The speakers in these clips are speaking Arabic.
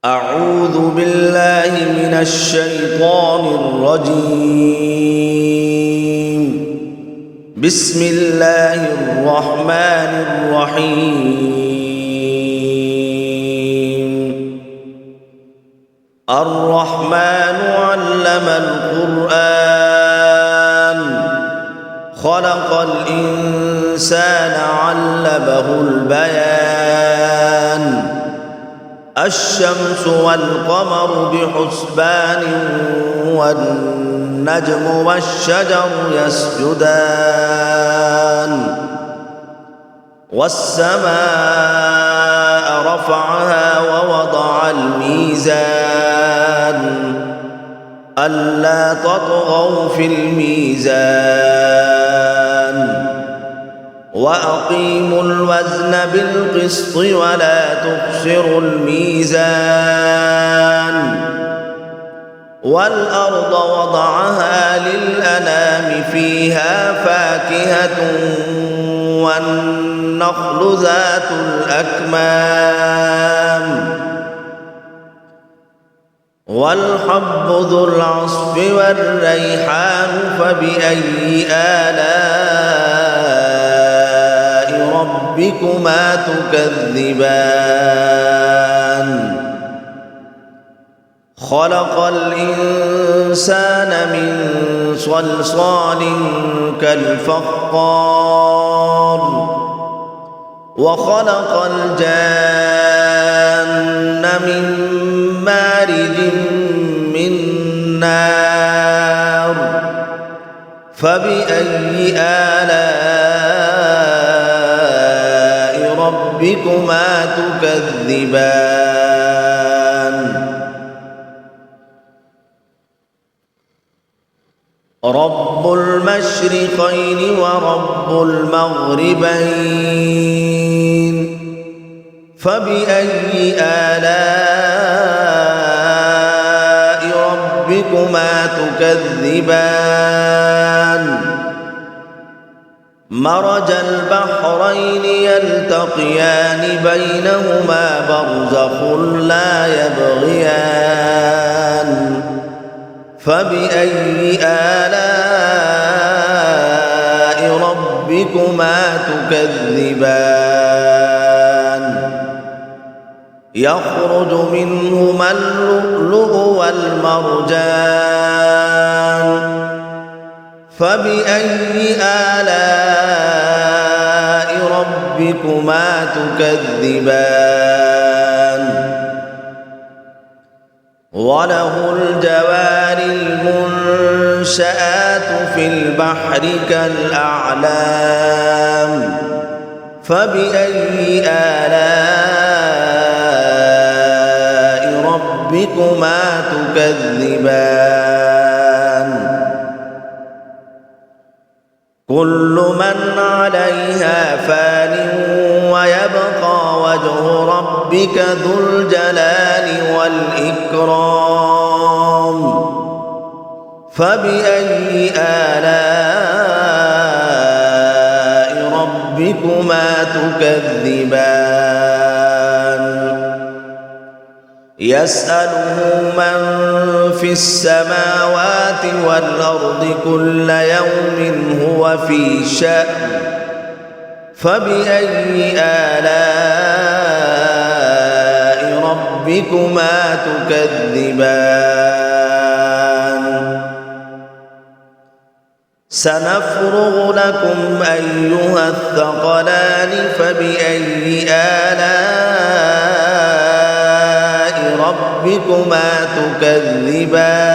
أعوذ بالله من الشيطان الرجيم. بسم الله الرحمن الرحيم. الرحمن علم القرآن خلق الإنسان علمه البيان. الشمس والقمر بحسبان والنجم والشجر يسجدان. والسماء رفعها ووضع الميزان ألا تطغوا في الميزان وأقيموا الوزن بالقسط ولا تخسروا الميزان. والأرض وضعها للأنام فيها فاكهة والنخل ذات الأكمام والحب ذو العصف والريحان فبأي آلاء ربكما تكذبان. خلق الإنسان من صلصال كالفخار وخلق الجان من مارج من نار فبأي آلاء ربكما تكذبان. رب المشرقين ورب المغربين فبأي آلاء ربكما تكذبان. مرج البحرين يلتقيان بينهما برزخ لا يبغيان فبأي آلاء ربكما تكذبان. يخرج منهما اللؤلؤ والمرجان فبأي آلاء ربكما تكذبان. وله الجوار المنشآت في البحر كالأعلام فبأي آلاء ربكما تكذبان. كل من عليها فان ويبقى وجه ربك ذو الجلال والإكرام فبأي آلاء ربكما تكذبان. يسأله من في السماوات والأرض كل يوم هو في شأن فبأي آلاء ربكما تكذبان. سنفرغ لكم أيها الثقلان فبأي آلاء ربكما تكذبان.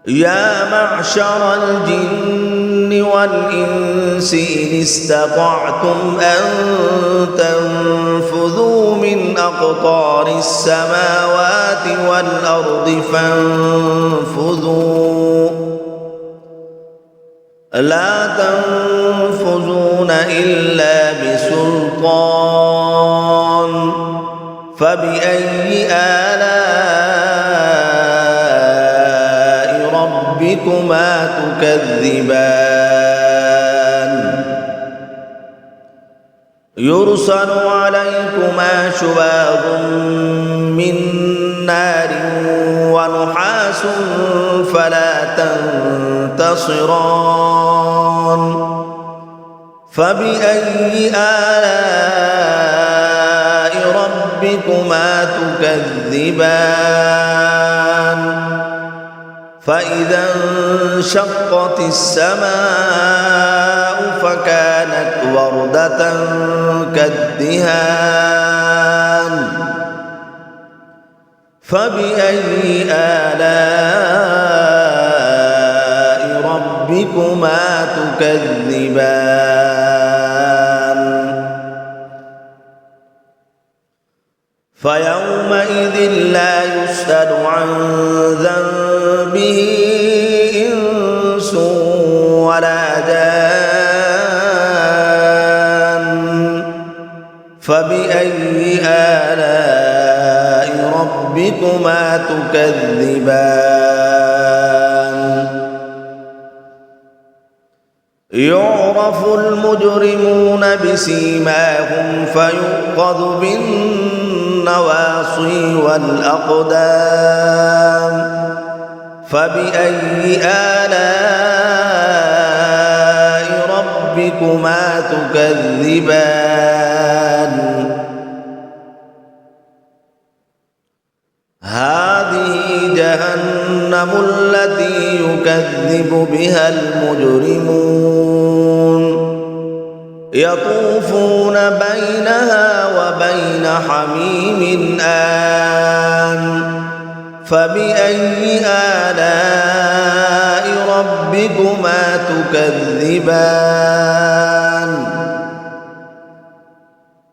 يا معشر الجن والإنس إن استطعتم أن تنفذوا من أقطار السماوات والأرض فانفذوا لا تنفذون إلا بسلطان فبأي آلاء ربكما تكذبان. يرسل عليكما شواظ من نار ونحاس فلا تنتصران فبأي آلاء ربكما تكذبان فإذا انشقت السماء فكانت وردة كالدهان فبأي آلاء ربكما تكذبان فيومئذ لا يسأل عن ذنبه إنس ولا جان فبأي آلاء ربكما تكذبان يعرف المجرمون بسيماهم فيؤخذ بالنواصي والأقدام فبأي آلاء ربكما تكذبان هذه جهنم التي يكذب بها المجرمون يطوفون بينها وبين حميم آن فبأي آلاء ربكما تكذبان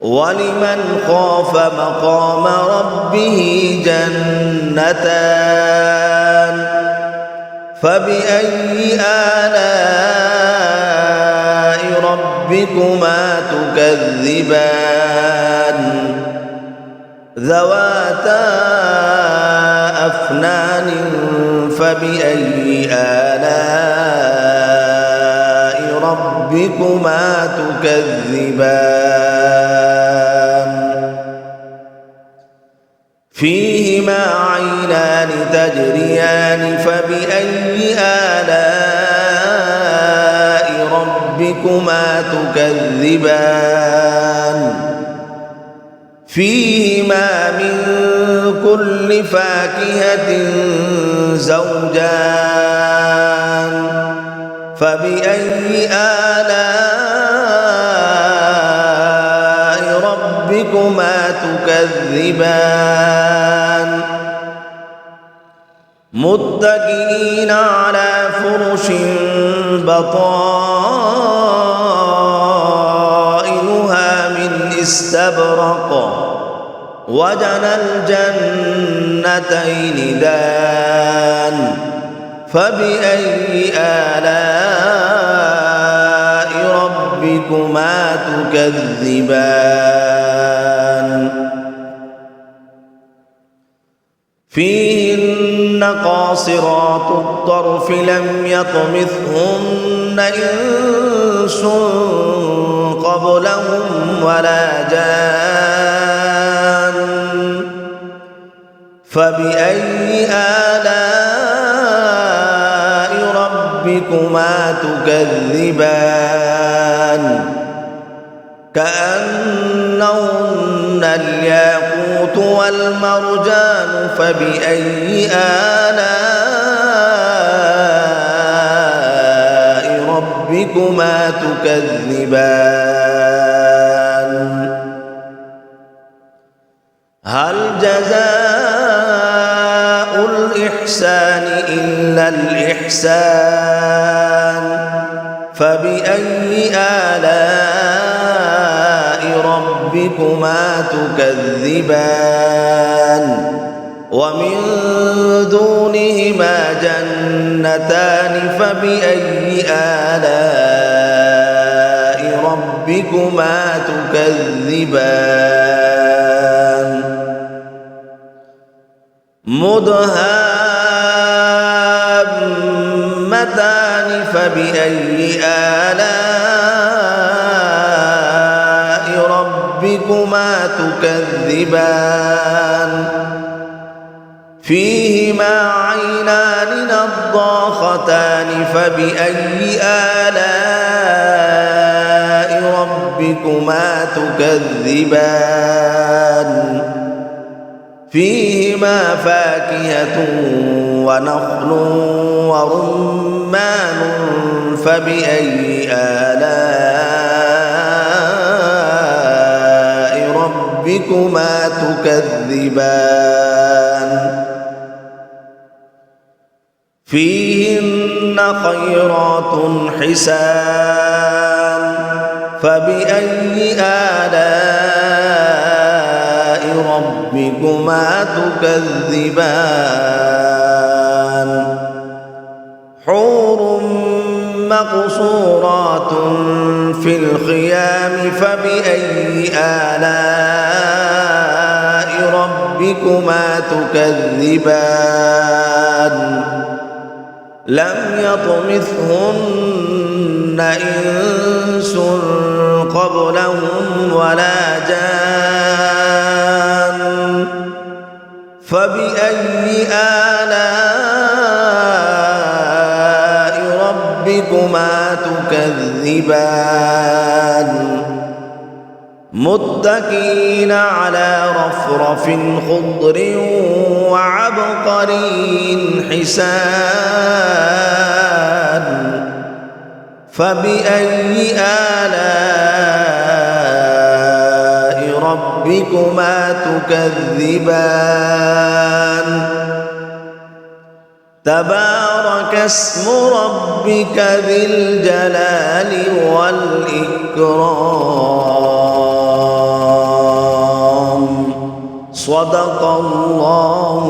ولمن خاف مقام ربه جنتان فبأي آلاء ربكما تكذبان ذواتا أفنان فبأي آلاء ربكما تكذبان فيهما عينان تجريان فبأي آلاء ربكما تكذبان فيهما من كل فاكهة زوجان فبأي آلاء ربكما تكذبان متكئين على فرش بطائنها من استبرق وجنى الجنتين دان فبأي آلاء ربكما تكذبان فيهن قاصرات الطرف لم يطمثهن إنس قبلهم ولا جان فبأي آلاء ربكما تكذبان كأنهن الياقوت والمرجان فبأي آلاء ربكما تكذبان هل جزاء الإحسان إلا الإحسان فبأي آلاء ربكما تكذبان ومن دونهما جنتان فبأي آلاء ربكما تكذبان مدهامتان فبأي آلاء ربكما تكذبان فيهما عينان نضاختان فبأي آلاء ربكما تكذبان فيهما فاكهة ونخل ورمان فبأي آلاء ربكما تكذبان فيهن خيرات حسان فبأي آلاء ربكما تكذبان حور مقصورات في الخيام فبأي آلاء ربكما تكذبان لم يطمثهن إنس قبلهم ولا جان فبأي آلاء ربكما تكذبان متكئين على رفرف خضر وعبقري حسان فبأي آلاء ربكما تكذبان تبارك اسم ربك ذي الجلال والإكرام صدق الله